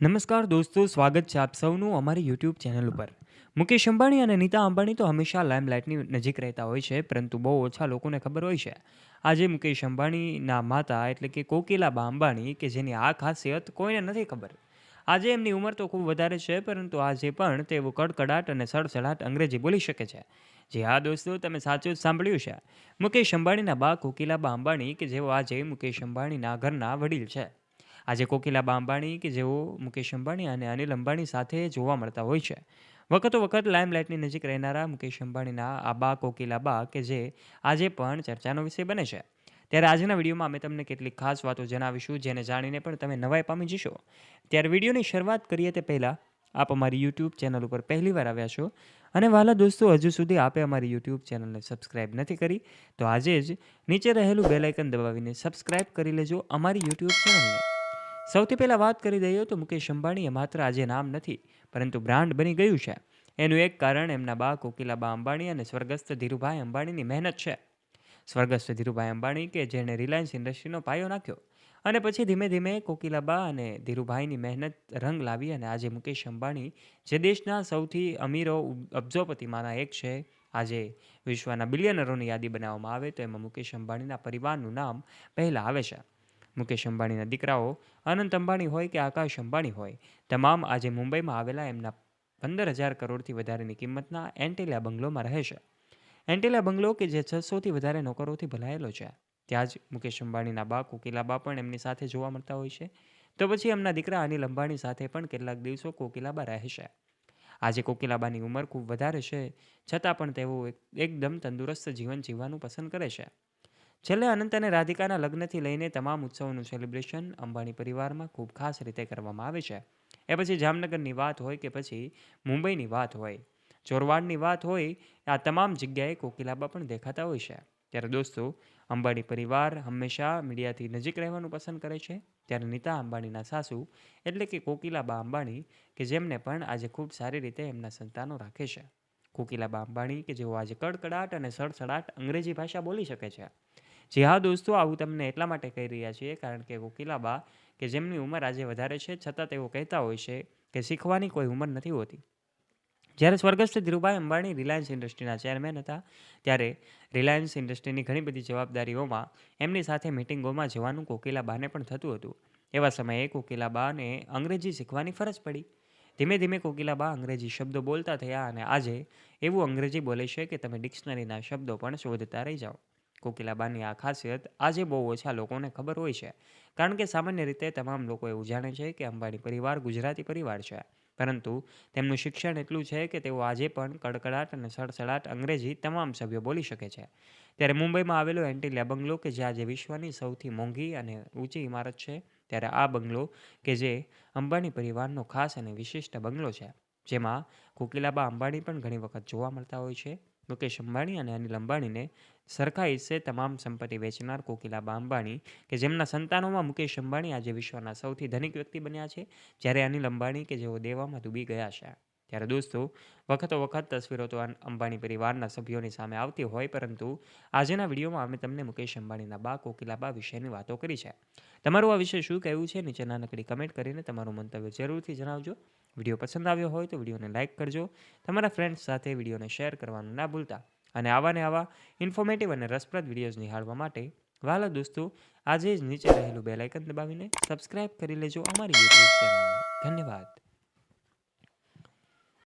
નમસ્કાર દોસ્તો, સ્વાગત છે આપ સૌનું અમારી યુટ્યુબ ચેનલ ઉપર. મુકેશ અંબાણી અને નીતા અંબાણી તો હંમેશા લાઇમલાઇટની નજીક રહેતા હોય છે, પરંતુ બહુ ઓછા લોકોને ખબર હોય છે. આજે મુકેશ અંબાણીના માતા એટલે કે કોકિલાબા અંબાણી, કે જેની આ ખાસિયત કોઈને નથી ખબર. આજે એમની ઉંમર તો ખૂબ વધારે છે, પરંતુ આજે પણ તેઓ કડકડાટ અને સડસડાટ અંગ્રેજી બોલી શકે છે. જી હા દોસ્તો, તમે સાચું જ સાંભળ્યું છે. મુકેશ અંબાણીના બા કોકિલાબા અંબાણી, કે જેઓ આજે મુકેશ અંબાણીના ઘરના વડીલ છે. આજે કોકિલાબા અંબાણી, કે જેઓ મુકેશ અંબાણી અને અનિલ અંબાણી સાથે જોવા મળતા હોય છે. વખતો વખત લાઇમલાઇટની નજીક રહેનારા મુકેશ અંબાણીના આ બા કોકિલાબા, કે જે આજે પણ ચર્ચાનો વિષય બને છે. ત્યારે આજના વિડીયોમાં અમે તમને કેટલીક ખાસ વાતો જણાવીશું, જેને જાણીને પણ તમે નવાઈ પામી જશો. ત્યારે વિડીયોની શરૂઆત કરીએ તે પહેલાં, આપ અમારી યુટ્યુબ ચેનલ ઉપર પહેલીવાર આવ્યા છો અને વહાલા દોસ્તો, હજુ સુધી આપે અમારી યુટ્યુબ ચેનલને સબસ્ક્રાઇબ નથી કરી, તો આજે જ નીચે રહેલું બેલ આઇકન દબાવીને સબસ્ક્રાઇબ કરી લેજો અમારી યુટ્યુબ ચેનલને. સૌથી પહેલાં વાત કરી દઈએ તો મુકેશ અંબાણીએ માત્ર આજે નામ નથી, પરંતુ બ્રાન્ડ બની ગયું છે. એનું એક કારણ એમના બા કોકિલાબા અંબાણી અને સ્વર્ગસ્થ ધીરુભાઈ અંબાણીની મહેનત છે. સ્વર્ગસ્થ ધીરુભાઈ અંબાણી, કે જેણે રિલાયન્સ ઇન્ડસ્ટ્રીનો પાયો નાખ્યો, અને પછી ધીમે ધીમે કોકિલાબા અને ધીરુભાઈની મહેનત રંગ લાવી અને આજે મુકેશ અંબાણી, જે દેશના સૌથી અમીરો અબજોપતિમાંના એક છે, આજે વિશ્વના બિલિયનરોની યાદી બનાવવામાં આવે તો એમાં મુકેશ અંબાણીના પરિવારનું નામ પહેલાં આવે છે. મુકેશ અંબાણીના દીકરાઓ અનંત અંબાણી હોય કે આકાશ અંબાણી હોય, તમામ આજે મુંબઈમાં આવેલા એમના 15,000 કરોડથી વધારેની કિંમતના એન્ટિલિયા બંગલોમાં રહે છે. એન્ટિલિયા બંગલો, કે જે 600થી વધારે નોકરોથી ભરાયેલો છે, ત્યાં જ મુકેશ અંબાણીના બા કોકિલાબા પણ એમની સાથે જોવા મળતા હોય છે. તો પછી એમના દીકરા અનિલ અંબાણી સાથે પણ કેટલાક દિવસો કોકિલાબા રહેશે. આજે કોકિલાબાની ઉંમર ખૂબ વધારે છે, છતાં પણ તેઓ એકદમ તંદુરસ્ત જીવન જીવવાનું પસંદ કરે છે. છેલ્લે અનંત અને રાધિકાના લગ્નથી લઈને તમામ ઉત્સવોનું સેલિબ્રેશન અંબાણી પરિવારમાં ખૂબ ખાસ રીતે કરવામાં આવે છે. એ પછી જામનગરની વાત હોય કે પછી મુંબઈની વાત હોય, ચોરવાડની વાત હોય, આ તમામ જગ્યાએ કોકિલાબા પણ દેખાતા હોય છે. ત્યારે દોસ્તો, અંબાણી પરિવાર હંમેશા મીડિયાથી નજીક રહેવાનું પસંદ કરે છે. ત્યારે નીતા અંબાણીના સાસુ એટલે કે કોકિલાબા અંબાણી, કે જેમને પણ આજે ખૂબ સારી રીતે એમના સંતાનો રાખે છે. કોકિલાબા અંબાણી, કે જેઓ આજે કડકડાટ અને સડસડાટ અંગ્રેજી ભાષા બોલી શકે છે. જી હા દોસ્તો, આવું તમને એટલા માટે કહી રહ્યા છીએ કારણ કે કોકિલાબા, કે જેમની ઉંમર આજે વધારે છે, છતાં તેઓ કહેતા હોય છે કે શીખવાની કોઈ ઉંમર નથી હોતી. જ્યારે સ્વર્ગસ્થ ધીરુભાઈ અંબાણી રિલાયન્સ ઇન્ડસ્ટ્રીના ચેરમેન હતા, ત્યારે રિલાયન્સ ઇન્ડસ્ટ્રીની ઘણી બધી જવાબદારીઓમાં એમની સાથે મિટિંગોમાં જવાનું કોકિલાબાને પણ થતું હતું. એવા સમયે કોકિલાબાને અંગ્રેજી શીખવાની ફરજ પડી. ધીમે ધીમે કોકિલાબા અંગ્રેજી શબ્દો બોલતા થયા અને આજે એવું અંગ્રેજી બોલે છે કે તમે ડિક્શનરીના શબ્દો પણ શોધતા રહી જાઓ. કોકિલાબાની આ ખાસિયત આજે બહુ ઓછા લોકોને ખબર હોય છે, કારણ કે સામાન્ય રીતે તમામ લોકો એવું જાણે છે કે અંબાણી પરિવાર ગુજરાતી પરિવાર છે. પરંતુ તેમનું શિક્ષણ એટલું છે કે તેઓ આજે પણ કડકડાટ અને સડસડાટ અંગ્રેજી તમામ સભ્યો બોલી શકે છે. ત્યારે મુંબઈમાં આવેલો એન્ટિલિયા બંગલો, કે જે આજે વિશ્વની સૌથી મોંઘી અને ઊંચી ઇમારત છે, ત્યારે આ બંગલો, કે જે અંબાણી પરિવારનો ખાસ અને વિશિષ્ટ બંગલો છે, જેમાં કોકિલાબા અંબાણી પણ ઘણી વખત જોવા મળતા હોય છે. મુકેશ અંબાણી અને અનિલ અંબાણીને સરખા હિસ્સે તમામ સંપત્તિ વેચનાર કોકિલાબા અંબાણી, કે જેમના સંતાનોમાં મુકેશ અંબાણી આજે વિશ્વના સૌથી ધનિક વ્યક્તિ બન્યા છે, જ્યારે અનિલ અંબાણી, કે જેઓ દેવામાં ડૂબી ગયા છે. ત્યારે દોસ્તો, વખતો વખત તસવીરો તો અંબાણી પરિવારના સભ્યોની સામે આવતી હોય, પરંતુ આજના વિડીયોમાં અમે તમને મુકેશ અંબાણીના બા કોકિલાબા વિશેની વાતો કરી છે. તમારું આ વિશે શું કહેવું છે, નીચે નાનકડી કમેન્ટ કરીને તમારું મંતવ્ય જરૂરથી જણાવજો. વિડીયો પસંદ આવ્યો હોય તો વિડીયોને લાઇક કરજો, તમારા ફ્રેન્ડ્સ સાથે વિડીયોને શેર કરવાનું ના ભૂલતા, અને આવા ને આવા ઇન્ફોર્મેટિવ અને રસપ્રદ વિડીયોઝ નિહાળવા માટે વહાલા દોસ્તો, આજે જ નીચે રહેલું બેલ આઇકન દબાવીને સબસ્ક્રાઇબ કરી લેજો અમારી યુટ્યુબ ચેનલને. ધન્યવાદ.